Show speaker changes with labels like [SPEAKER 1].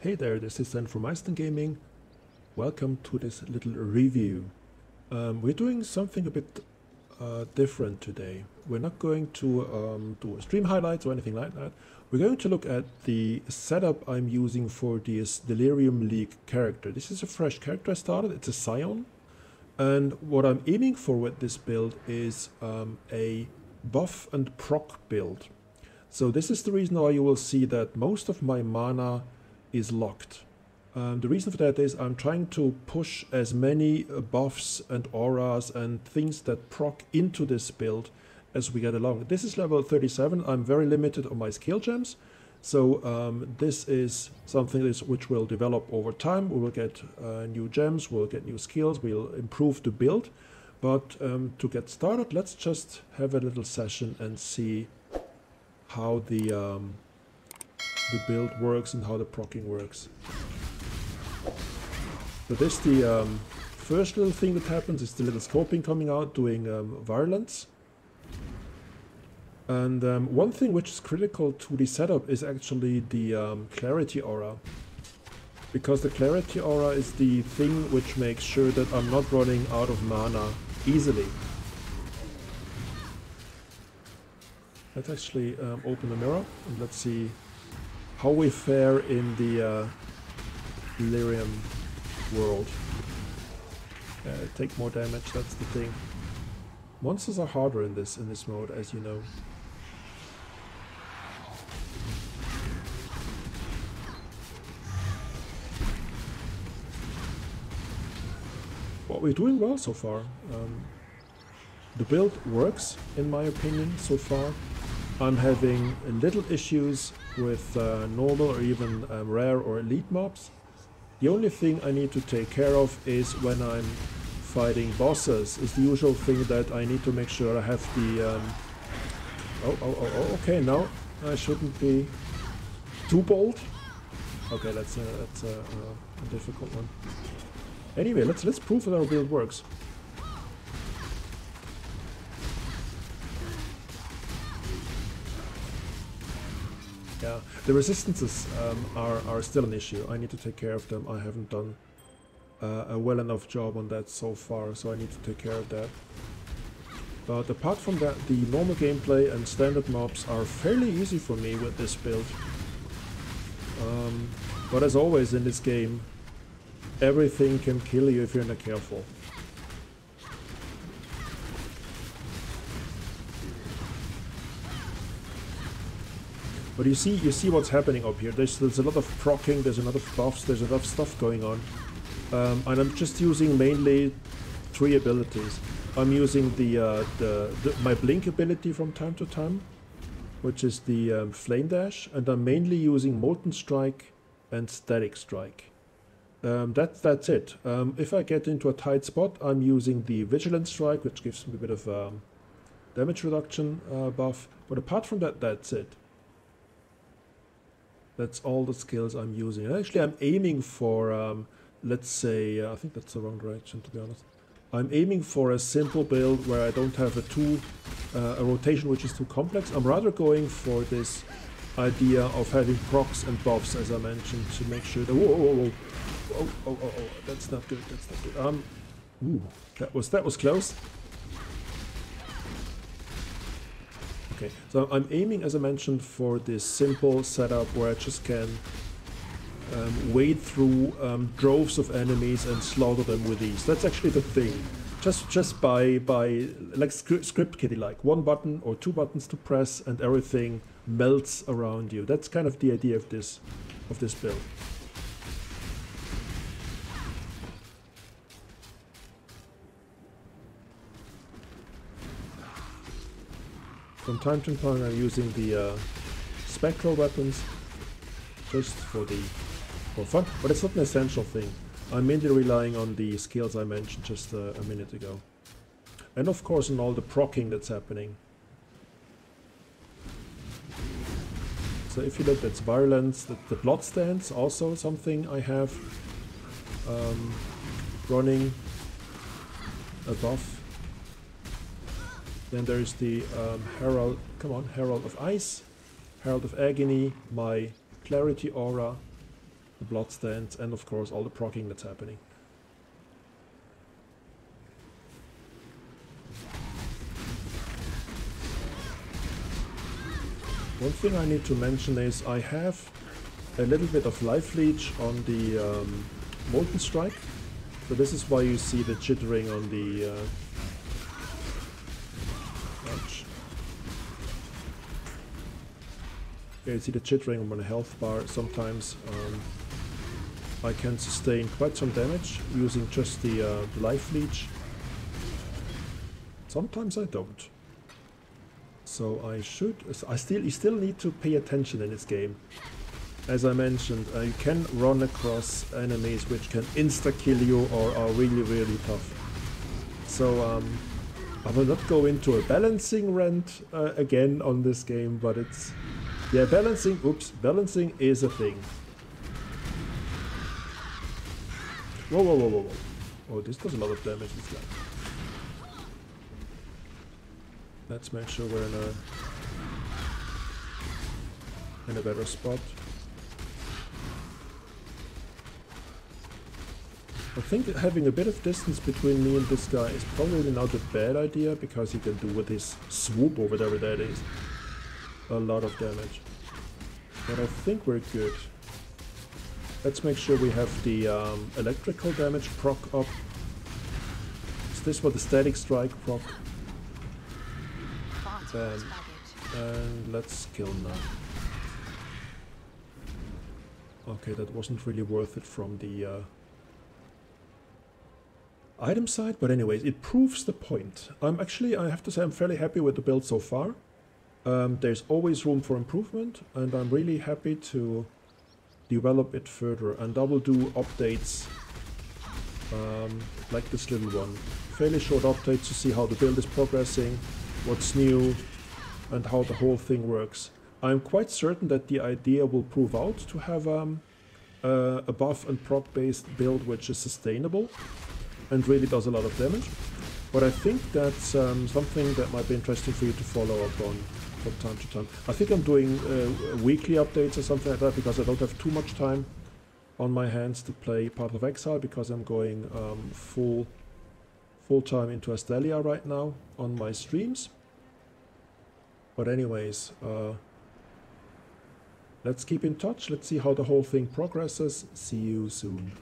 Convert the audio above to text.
[SPEAKER 1] Hey there, this is Dan from Molten Gaming. Welcome to this little review. We're doing something a bit different today. We're not going to do stream highlights or anything like that. We're going to look at the setup I'm using for this Delirium League character. This is a fresh character I started, it's a Scion. And what I'm aiming for with this build is a buff and proc build. So this is the reason why you will see that most of my mana is locked. The reason for that is I'm trying to push as many buffs and auras and things that proc into this build as we get along. This is level 37. I'm very limited on my skill gems. So this is something which will develop over time. We will get new gems, we'll get new skills, we'll improve the build. But to get started, let's just have a little session and see how the build works and how the proccing works. So this the first little thing that happens is the little scoping coming out doing virulence. And one thing which is critical to the setup is actually the clarity aura. Because the clarity aura is the thing which makes sure that I'm not running out of mana easily. Let's actually open the mirror and let's see how we fare in the Delirium world. Take more damage, that's the thing. Monsters are harder in this mode, as you know. But we're doing well so far. The build works, in my opinion, so far. I'm having little issues with normal or even rare or elite mobs. The only thing I need to take care of is when I'm fighting bosses. It's the usual thing that I need to make sure I have the... okay, no, I shouldn't be too bold. Okay, that's a difficult one. Anyway, let's prove that our build works. Yeah, the resistances are still an issue. I need to take care of them. I haven't done a well enough job on that so far, so I need to take care of that. But apart from that, the normal gameplay and standard mobs are fairly easy for me with this build. But as always in this game, everything can kill you if you're not careful. But you see what's happening up here. There's a lot of proccing, there's a lot of buffs, there's a lot of stuff going on. And I'm just using mainly 3 abilities. I'm using my blink ability from time to time, which is the flame dash, and I'm mainly using Molten Strike and Static Strike. That's it. If I get into a tight spot, I'm using the Vigilant Strike, which gives me a bit of damage reduction buff. But apart from that, that's it. That's all the skills I'm using. And actually, I'm aiming for, let's say, I think that's the wrong direction, to be honest. I'm aiming for a simple build where I don't have a rotation which is too complex. I'm rather going for this idea of having procs and buffs, as I mentioned, to make sure that... Oh, that's not good, that's not good. Ooh, that was close. Okay, so I'm aiming, as I mentioned, for this simple setup where I just can wade through droves of enemies and slaughter them with ease. That's actually the thing. Just by like script kiddie, like 1 button or 2 buttons to press and everything melts around you. That's kind of the idea of this build. From time to time I'm using the spectral weapons just for fun, but it's not an essential thing. I'm mainly relying on the skills I mentioned just a minute ago. And of course on all the proccing that's happening. So if you look, that's virulence, the blood stance, also something I have running above. Then there's the Herald, come on, Herald of Ice, Herald of Agony, my Clarity Aura, the blood stands, and of course all the proccing that's happening. One thing I need to mention is I have a little bit of life leech on the Molten strike, so this is why you see the jittering on the ouch. Yeah, you see the jittering on my health bar. Sometimes I can sustain quite some damage using just the life leech. Sometimes I don't. So you still need to pay attention in this game. As I mentioned, you can run across enemies which can insta-kill you or are really, really tough. So I will not go into a balancing rant again on this game, but it's... yeah, balancing is a thing. Whoa, whoa, whoa, whoa, whoa. Oh, this does a lot of damage, this guy. Let's make sure we're in a better spot. I think having a bit of distance between me and this guy is probably not a bad idea, because he can do with his swoop or whatever that is a lot of damage. But I think we're good. Let's make sure we have the electrical damage proc up. Is this what the static strike proc? Bam. And let's kill now. Okay, that wasn't really worth it from the item side, but anyways, it proves the point. I have to say, I'm fairly happy with the build so far. There's always room for improvement, and I'm really happy to develop it further, and I will do updates like this little one. Fairly short updates to see how the build is progressing, what's new, and how the whole thing works. I'm quite certain that the idea will prove out to have a buff and proc based build which is sustainable and really does a lot of damage. But I think that's something that might be interesting for you to follow up on from time to time. I think I'm doing weekly updates or something like that, because I don't have too much time on my hands to play Path of Exile, because I'm going full time into Astelia right now on my streams. But anyways, let's keep in touch. Let's see how the whole thing progresses. See you soon.